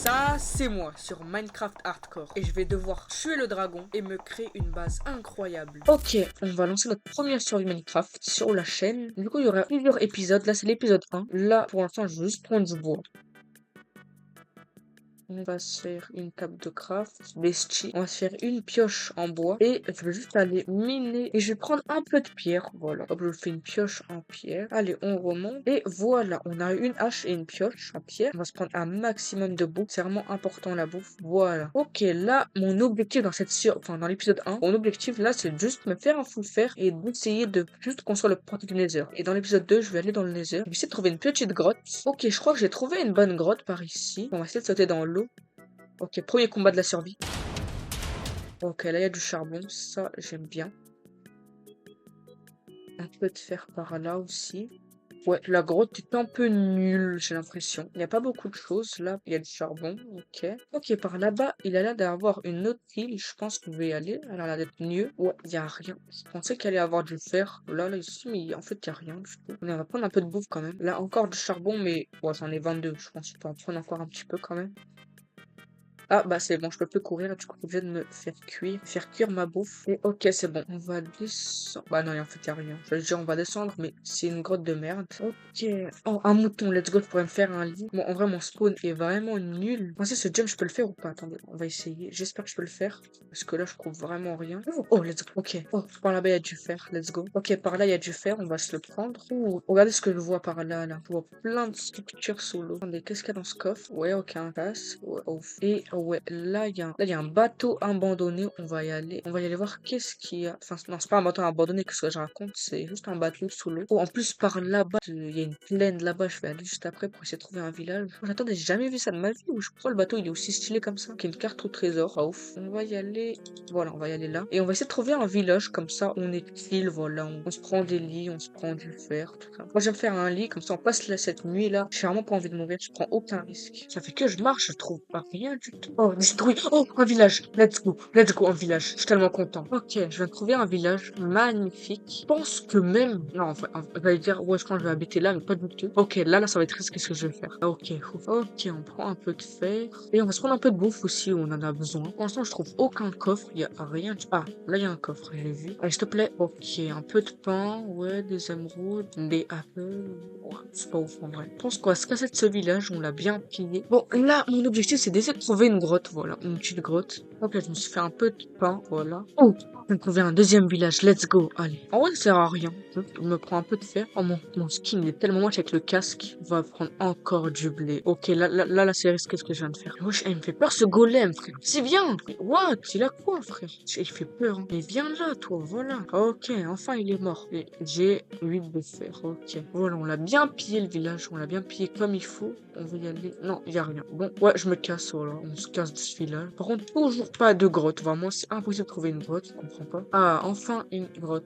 Ça, c'est moi sur Minecraft Hardcore. Et je vais devoir tuer le dragon et me créer une base incroyable. Ok, on va lancer notre première survie Minecraft sur la chaîne. Du coup, il y aura plusieurs épisodes. Là, c'est l'épisode 1. Là, pour l'instant, je vais juste prendre du bois. On va se faire une table de craft, des sticks. On va se faire une pioche en bois. Et je vais juste aller miner. Et je vais prendre un peu de pierre. Voilà. Hop, je fais une pioche en pierre. Allez, on remonte. Et voilà, on a une hache et une pioche en pierre. On va se prendre un maximum de bouffe. C'est vraiment important la bouffe. Voilà. Ok, là, mon objectif dans dans l'épisode 1, mon objectif là, c'est juste me faire un full fer et d'essayer de juste construire le portail du Nether. Et dans l'épisode 2, je vais aller dans le Nether. Je vais essayer de trouver une petite grotte. Ok, je crois que j'ai trouvé une bonne grotte par ici. On va essayer de sauter dans l'eau. Ok, premier combat de la survie. Ok, là il y a du charbon, ça j'aime bien. Un peu de fer par là aussi. Ouais, la grotte est un peu nulle, j'ai l'impression. Il n'y a pas beaucoup de choses. Là, il y a du charbon. Ok. Ok, par là-bas, il a l'air d'avoir une autre île. Je pense qu'on va y aller. Elle a l'air d'être mieux. Ouais, il n'y a rien. Je pensais qu'il allait y avoir du fer. Là, ici, mais en fait, il n'y a rien du tout. On va prendre un peu de bouffe quand même. Là, encore du charbon, mais ouais, j'en ai 22. Je pense qu'on peut en prendre encore un petit peu quand même. Ah bah c'est bon, je peux plus courir, du coup je viens de me faire cuire ma bouffe. Et ok, c'est bon, on va descendre. Bah non, en fait y a rien. Je veux dire on va descendre, mais c'est une grotte de merde. Ok. Oh, un mouton, let's go, je pourrais me faire un lit. Bon, en vrai mon spawn est vraiment nul. Pensez ce jump je peux le faire ou pas? Attendez, on va essayer. J'espère que je peux le faire. Parce que là je trouve vraiment rien. Oh, let's go, ok. Oh, par là-bas il y a du fer, let's go. Ok, par là il y a du fer, on va se le prendre. Oh, regardez ce que je vois par là, là. Je vois plein de structures sous l'eau. Attendez, qu'est-ce qu'il y a dans ce coffre? Ouais, ok, un passe. Ouais, oh. Et ouais, là, il y a un bateau abandonné. On va y aller. On va y aller voir qu'est-ce qu'il y a. Enfin, non, c'est pas un bateau abandonné, qu'est-ce que je raconte. C'est juste un bateau sous l'eau. Oh, en plus, par là-bas, il y a une plaine là-bas. Je vais aller juste après pour essayer de trouver un village. J'attends, j'ai jamais vu ça de ma vie. Ou je crois le bateau, il est aussi stylé comme ça. Qu'il y a une carte au trésor. Ah, ouf. On va y aller. Voilà, on va y aller là. Et on va essayer de trouver un village comme ça. On est chill, voilà. On se prend des lits, on se prend du fer, tout ça. Moi, j'aime faire un lit. Comme ça, on passe là cette nuit là. J'ai vraiment pas envie de mourir. Je prends aucun risque. Ça fait que je marche, je trouve pas rien du tout. Oh, détruit. Oh, un village. Let's go, un village. Je suis tellement content. Ok, je viens de trouver un village magnifique. Je pense que même, non, enfin, je vais dire, ouais, je pense que je vais habiter là, mais pas du tout. Ok, là, ça va être risqué ce que je vais faire. Ok, ouf. Ok, on prend un peu de fer. Et on va se prendre un peu de bouffe aussi où on en a besoin. Pour l'instant, je trouve aucun coffre. Il y a rien. Ah, là, il y a un coffre, j'ai vu. Allez, s'il te plaît. Ok, un peu de pain. Ouais, des émeraudes. Des apples. Ouais, c'est pas ouf en vrai. Je pense qu'on va se casser de ce village. On l'a bien pillé. Bon, là, mon objectif, c'est d'essayer de trouver une grotte. Voilà, une petite grotte. Ok, je me suis fait un peu de pain. Voilà. Oh, on trouve un deuxième village. Let's go. Allez. En vrai, ça sert à rien. Je me prends un peu de fer. Oh, mon skin, il est tellement moche avec le casque. On va prendre encore du blé. Ok, là, c'est risqué ce que je viens de faire. Wesh, il me fait peur ce golem, frère. C'est bien. What? Il a quoi, frère? Il fait peur. Hein. Mais viens là, toi. Voilà. Ok, enfin, il est mort. Et j'ai 8 de fer. Ok. Voilà, on l'a bien pillé le village. On l'a bien pillé comme il faut. On va y aller. Non, il y a rien. Bon, ouais, je me casse. Voilà, on se casse de ce village. Par contre, toujours pas de grotte. Vraiment, c'est impossible de trouver une grotte. Je comprends pas. Ah, enfin une grotte.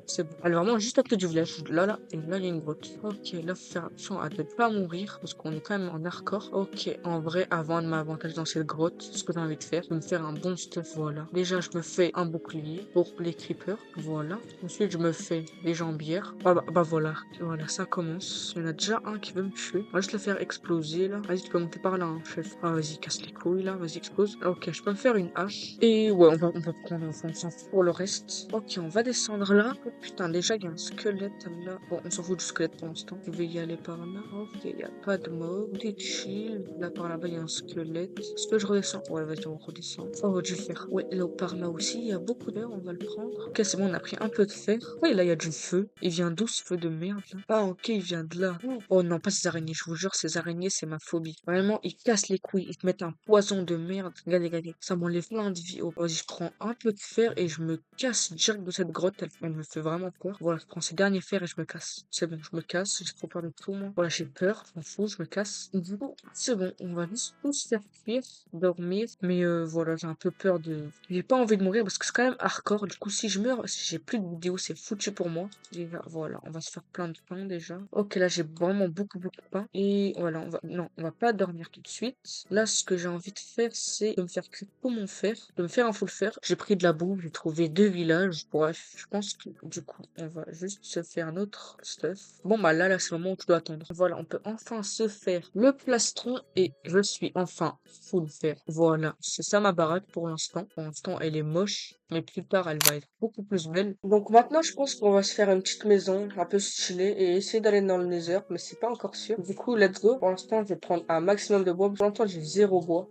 C'est bon. Alors vraiment, juste à côté du village. Là, et là, il y a une grotte. Ok, là, faut faire attention à ne pas mourir. Parce qu'on est quand même en hardcore. Ok, en vrai, avant de m'avantager dans cette grotte, ce que j'ai envie de faire, je vais me faire un bon stuff. Voilà. Déjà, je me fais un bouclier pour les creepers. Voilà. Ensuite, je me fais des jambières. Bah voilà. Voilà, ça commence. Il y en a déjà un qui veut me tuer. On va juste le faire exploser là. Vas-y, tu peux monter par là, hein, chef. Ah, vas-y, casse les couilles là. Vas-y, explose. Ok, je peux me faire une hache. Et ouais, on va prendre, enfin, on s'en fout pour le reste. Ok, on va descendre là. Oh, putain, déjà, il y a un squelette là. Bon, on s'en fout du squelette pour l'instant. Je vais y aller par là. Ok, il n'y a pas de mob. T'es chill. Là, par là-bas, il y a un squelette. Est-ce que je redescends? Ouais, vas-y, on redescend. Oh, du fer. Ouais, là, par là aussi, il y a beaucoup d'air. On va le prendre. Ok, c'est bon, on a pris un peu de fer. Ouais, là, il y a du feu. Il vient d'où ce feu de merde là? Ah, ok, il vient de là. Oh non, pas ces araignées. Je vous jure, ces araignées, c'est ma phobie. Vraiment, ils cassent les couilles. Ils te mettent un poison de merde. Regardez. Ça m'enlève plein de vie. Oh, vas-y, je prends un peu de fer et je me casse direct de cette grotte. Elle me fait vraiment peur. Voilà, je prends ces derniers fers et je me casse. C'est bon, je me casse. J'ai trop peur de tout, moi. Voilà, j'ai peur. Je m'en fous, je me casse. Du coup, c'est bon. On va juste tous faire cuire, dormir. Mais voilà, j'ai un peu peur de. J'ai pas envie de mourir parce que c'est quand même hardcore. Du coup, si je meurs, si j'ai plus de vidéos, c'est foutu pour moi. Déjà, voilà, on va se faire plein de pain déjà. Ok, là, j'ai vraiment beaucoup de pain. Et voilà, non, on va pas dormir tout de suite. Là, ce que j'ai envie de faire, c'est de me faire cuire tout mon fer, de me faire un full fer. J'ai pris de la boue, j'ai trouvé 2 villages. Bref, je pense que du coup, on va juste se faire notre stuff. Bon, bah là, c'est le moment où tu dois attendre. Voilà, on peut enfin se faire le plastron et je suis enfin full fer. Voilà, c'est ça ma baraque pour l'instant. Pour l'instant, elle est moche, mais plus tard, elle va être beaucoup plus belle. Donc maintenant, je pense qu'on va se faire une petite maison un peu stylée et essayer d'aller dans le Nether, mais c'est pas encore sûr. Du coup, let's go. Pour l'instant, je vais prendre un maximum de bois. Pour l'instant, j'ai 0 bois.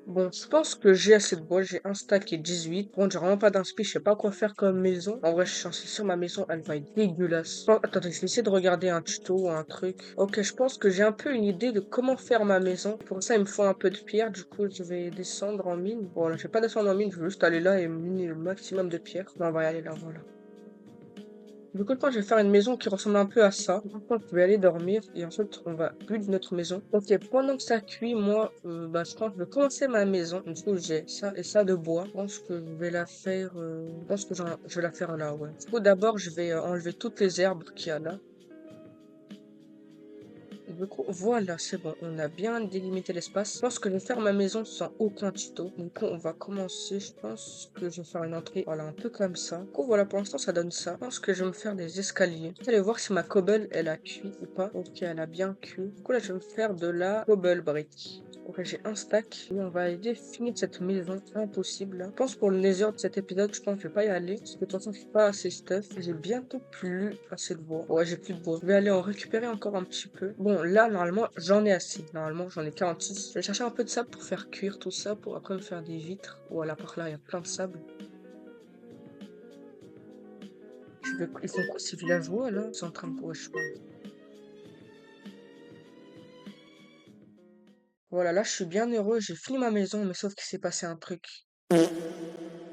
Bon, je pense que j'ai assez de bois, j'ai un stack et 18. Bon, j'ai vraiment pas d'inspi, je sais pas quoi faire comme maison. En vrai, je suis censé sur ma maison, elle va être dégueulasse. Bon, attendez, je vais essayer de regarder un tuto ou un truc. Ok, je pense que j'ai un peu une idée de comment faire ma maison. Pour ça, il me faut un peu de pierre, du coup, je vais descendre en mine. Voilà, je vais pas descendre en mine, je vais juste aller là et miner le maximum de pierre. Non, on va y aller là, voilà. Du coup, je vais faire une maison qui ressemble un peu à ça. Maintenant, je vais aller dormir et ensuite, on va build notre maison. Ok, pendant que ça cuit, moi, je pense que je vais commencer ma maison. Du coup, j'ai ça et ça de bois. Je pense que je vais la faire, je pense que je vais la faire là, ouais. Du coup, d'abord, je vais enlever toutes les herbes qu'il y a là. Du coup, voilà, c'est bon. On a bien délimité l'espace. Je pense que je vais faire ma maison sans aucun tuto. Du coup, on va commencer. Je pense que je vais faire une entrée, voilà, un peu comme ça. Du coup, voilà, pour l'instant, ça donne ça. Je pense que je vais me faire des escaliers. Je vais aller voir si ma cobble, elle a cuit ou pas. Ok, elle a bien cuit. Du coup, là, je vais me faire de la cobble brick. Ok, j'ai un stack. Et on va aller finir cette maison. Impossible, là. Je pense pour le nether de cet épisode, je pense que je vais pas y aller. Parce que de toute façon, je suis pas assez stuff. J'ai bientôt plus assez de bois. Ouais, j'ai plus de bois. Je vais aller en récupérer encore un petit peu. Bon, là, normalement, j'en ai assez. Normalement, j'en ai 46. Je vais chercher un peu de sable pour faire cuire tout ça. Pour après me faire des vitres. Voilà, par là, il y a plein de sable. Ils font quoi ces villageois, là? Ils sont en train de... Ouais, je sais pas. Voilà, là, je suis bien heureux. J'ai fini ma maison, mais sauf qu'il s'est passé un truc.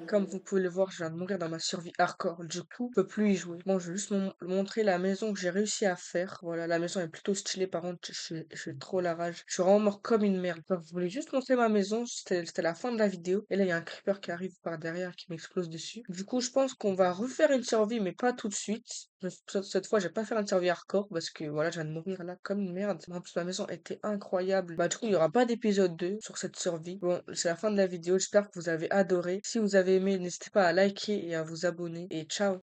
Comme vous pouvez le voir, je viens de mourir dans ma survie hardcore. Du coup, je peux plus y jouer. Bon, je vais juste montrer la maison que j'ai réussi à faire. Voilà, la maison est plutôt stylée. Par contre, je suis trop la rage. Je suis vraiment mort comme une merde. Donc, je voulais juste montrer ma maison. C'était la fin de la vidéo. Et là, il y a un creeper qui arrive par derrière qui m'explose dessus. Du coup, je pense qu'on va refaire une survie, mais pas tout de suite. Cette fois, je vais pas faire une survie hardcore parce que voilà, je viens de mourir là comme une merde. En plus, ma maison était incroyable. Bah, du coup, il y aura pas d'épisode 2 sur cette survie. Bon, c'est la fin de la vidéo. J'espère que vous avez adoré. Si vous avez aimé, n'hésitez pas à liker et à vous abonner. Et ciao!